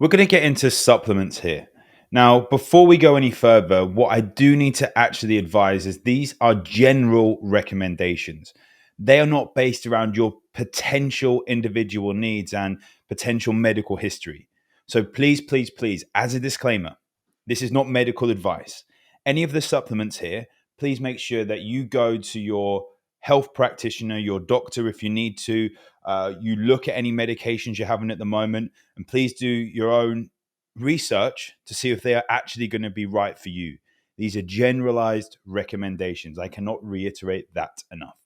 We're going to get into supplements here. Now, before we go any further, what I do need to actually advise is these are general recommendations. They are not based around your potential individual needs and potential medical history. So please, please, please, as a disclaimer, this is not medical advice. Any of the supplements here, please make sure that you go to your health practitioner, your doctor if you need to. You look at any medications you're having at the moment, and please do your own research to see if they are actually going to be right for you. These are generalized recommendations. I cannot reiterate that enough.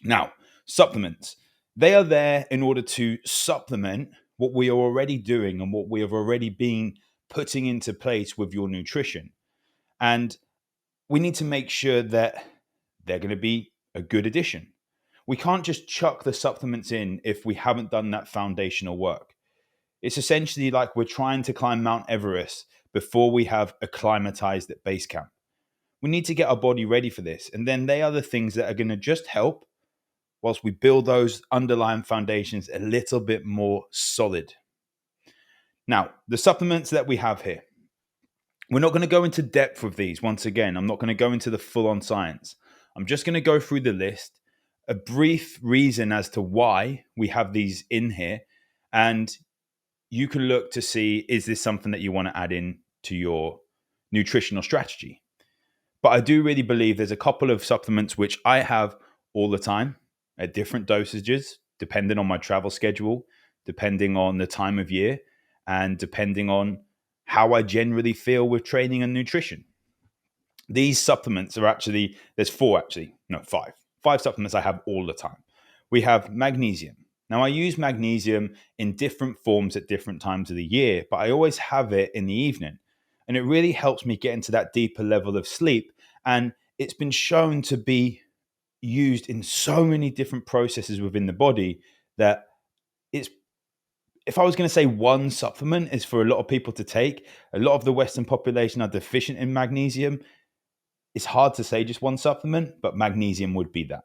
Now, supplements. They are there in order to supplement what we are already doing and what we have already been putting into place with your nutrition. And we need to make sure that they're going to be a good addition. We can't just chuck the supplements in if we haven't done that foundational work. It's essentially like we're trying to climb Mount Everest before we have acclimatized at base camp. We need to get our body ready for this. And then they are the things that are going to just help whilst we build those underlying foundations a little bit more solid. Now, the supplements that we have here, we're not going to go into depth with these. Once again, I'm not going to go into the full on science. I'm just going to go through the list, a brief reason as to why we have these in here, and you can look to see, is this something that you want to add in to your nutritional strategy? But I do really believe there's a couple of supplements which I have all the time at different dosages, depending on my travel schedule, depending on the time of year, and depending on how I generally feel with training and nutrition. These supplements are actually, there's four actually, no, five. Five supplements I have all the time. We have magnesium. Now, I use magnesium in different forms at different times of the year, but I always have it in the evening. And it really helps me get into that deeper level of sleep. And it's been shown to be used in so many different processes within the body that it's, if I was going to say one supplement is for a lot of people to take, a lot of the Western population are deficient in magnesium. It's hard to say just one supplement, but magnesium would be that.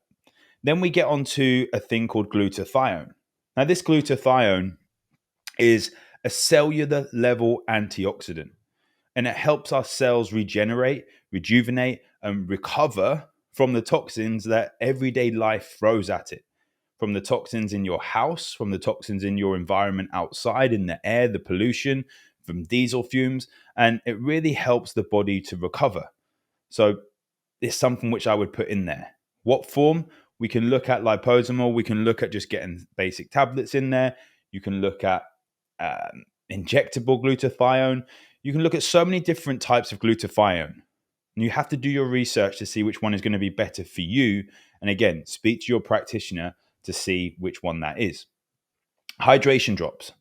Then we get onto a thing called glutathione. Now, this glutathione is a cellular level antioxidant, and it helps our cells regenerate, rejuvenate, and recover from the toxins that everyday life throws at it. From the toxins in your house, from the toxins in your environment outside, in the air, the pollution, from diesel fumes, and it really helps the body to recover. So it's something which I would put in there. What form? We can look at liposomal. We can look at just getting basic tablets in there. You can look at injectable glutathione. You can look at so many different types of glutathione. And you have to do your research to see which one is going to be better for you. And again, speak to your practitioner to see which one that is. Hydration drops.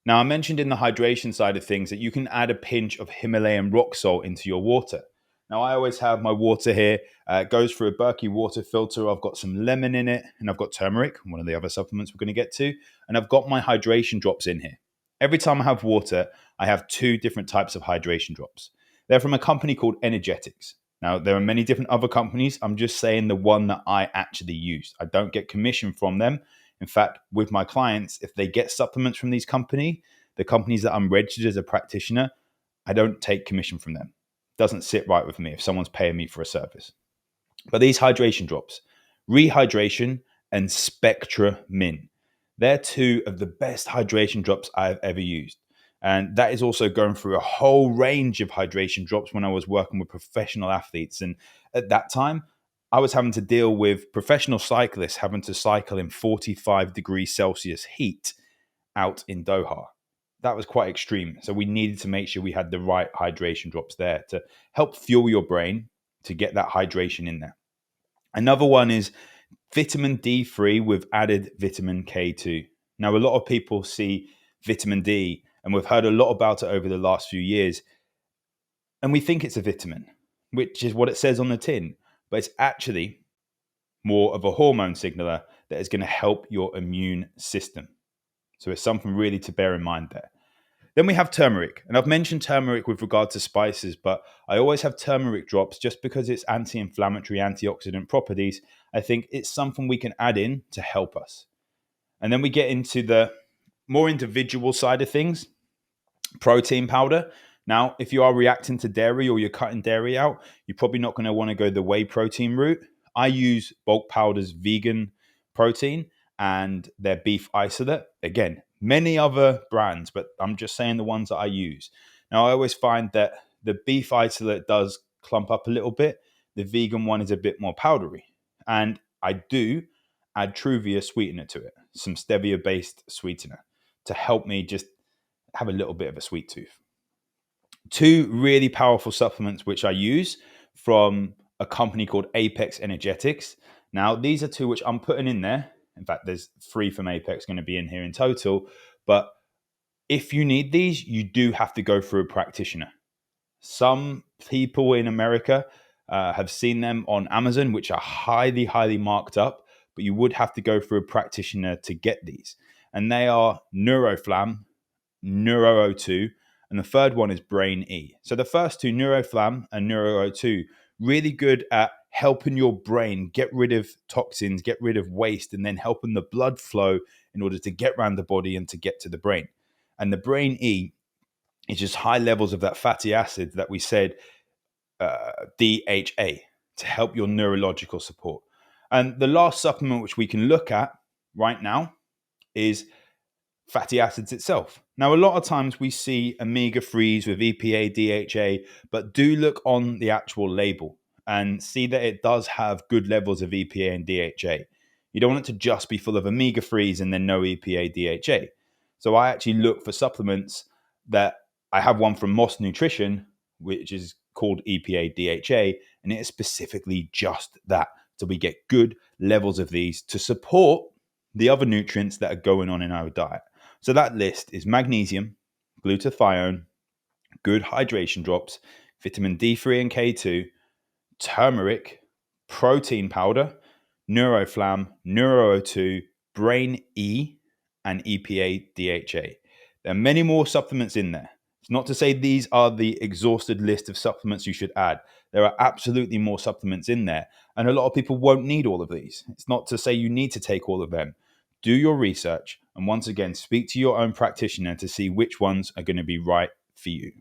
Now, I mentioned in the hydration side of things that you can add a pinch of Himalayan rock salt into your water. Now, I always have my water here. It goes through a Berkey water filter. I've got some lemon in it, and I've got turmeric, one of the other supplements we're going to get to. And I've got my hydration drops in here. Every time I have water, I have two different types of hydration drops. They're from a company called Energetics. Now, there are many different other companies. I'm just saying the one that I actually use. I don't get commission from them. In fact, with my clients, if they get supplements from these companies, the companies that I'm registered as a practitioner, I don't take commission from them. Doesn't sit right with me if someone's paying me for a service. But these hydration drops, Rehydration and Spectra Min, they're two of the best hydration drops I've ever used. And that is also going through a whole range of hydration drops when I was working with professional athletes. And at that time, I was having to deal with professional cyclists having to cycle in 45 degrees Celsius heat out in Doha. That was quite extreme. So we needed to make sure we had the right hydration drops there to help fuel your brain to get that hydration in there. Another one is vitamin D3 with added vitamin K2. Now, a lot of people see vitamin D, and we've heard a lot about it over the last few years, and we think it's a vitamin, which is what it says on the tin, but it's actually more of a hormone signaler that is going to help your immune system. So it's something really to bear in mind there. Then we have turmeric, and I've mentioned turmeric with regard to spices, but I always have turmeric drops just because it's anti-inflammatory, antioxidant properties. I think it's something we can add in to help us. And then we get into the more individual side of things. Protein powder. Now, if you are reacting to dairy or you're cutting dairy out, you're probably not going to want to go the whey protein route. I use Bulk Powder's vegan protein and their beef isolate. Again, many other brands, but I'm just saying the ones that I use. Now, I always find that the beef isolate does clump up a little bit. The vegan one is a bit more powdery. And I do add Truvia sweetener to it, some stevia based sweetener to help me just have a little bit of a sweet tooth. Two really powerful supplements which I use from a company called Apex Energetics. Now, these are two which I'm putting in there. In fact, there's three from Apex going to be in here in total. But if you need these, you do have to go through a practitioner. Some people in America have seen them on Amazon, which are highly, highly marked up, but you would have to go through a practitioner to get these. And they are Neuroflam, NeuroO2, and the third one is Brain E. So the first two, Neuroflam and NeuroO2, really good at helping your brain get rid of toxins, get rid of waste, and then helping the blood flow in order to get around the body and to get to the brain. And the Brain E is just high levels of that fatty acid that we said, DHA, to help your neurological support. And the last supplement which we can look at right now is fatty acids itself. Now, a lot of times we see omega-3s with EPA, DHA, but do look on the actual label and see that it does have good levels of EPA and DHA. You don't want it to just be full of omega-3s and then no EPA, DHA. So I actually look for supplements that I have one from Moss Nutrition, which is called EPA, DHA, and it is specifically just that. So we get good levels of these to support the other nutrients that are going on in our diet. So that list is magnesium, glutathione, good hydration drops, vitamin D3 and K2, turmeric, protein powder, Neuroflam, NeuroO2, Brain E, and EPA DHA. There are many more supplements in there. It's not to say these are the exhausted list of supplements you should add. There are absolutely more supplements in there. And a lot of people won't need all of these. It's not to say you need to take all of them. Do your research and once again, speak to your own practitioner to see which ones are going to be right for you.